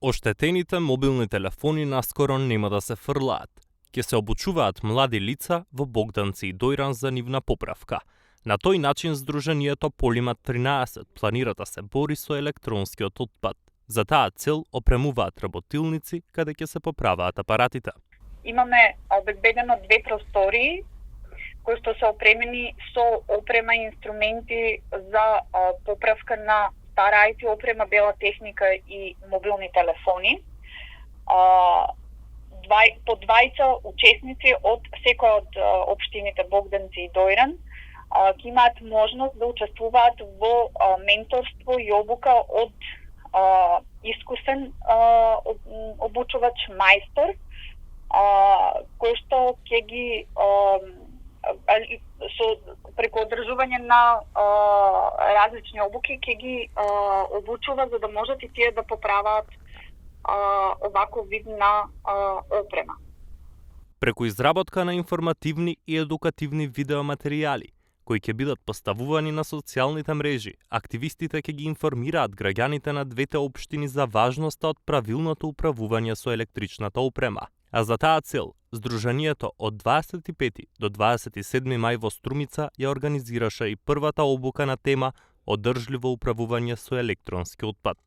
Оштетените мобилни телефони наскоро нема да се фрлаат. Ќе се обучуваат млади лица во Богданци и Дојран за нивна поправка. На тој начин Сдруженијето Полимат 13 планира да се бори со електронскиот отпад. За таа цел опремуваат работилници каде ќе се поправаат апаратите. Имаме обезбедено 2 простории кои што се опремени со опрема и инструменти за поправка на стара IT опрема, бела техника и мобилни телефони. По двајца учесници од секоја од општините Богданци и Дојран ќе имаат можност да учествуваат во менторство и обука од искусен обучувач мајстор, кој што ќе ги преку одржување на различни обуки ќе ги обучува за да можат и тие да поправаат оваков вид на опрема. Преку изработка на информативни и едукативни видеоматеријали кои ќе бидат поставувани на социјалните мрежи, активистите ќе ги информираат граѓаните на двете општини за важноста од правилното управување со електричната опрема. А за таа цел, Сдруженијето од 25 до 27 мај во Струмица ја организираше и првата обука на тема одржливо управување со електронски отпад.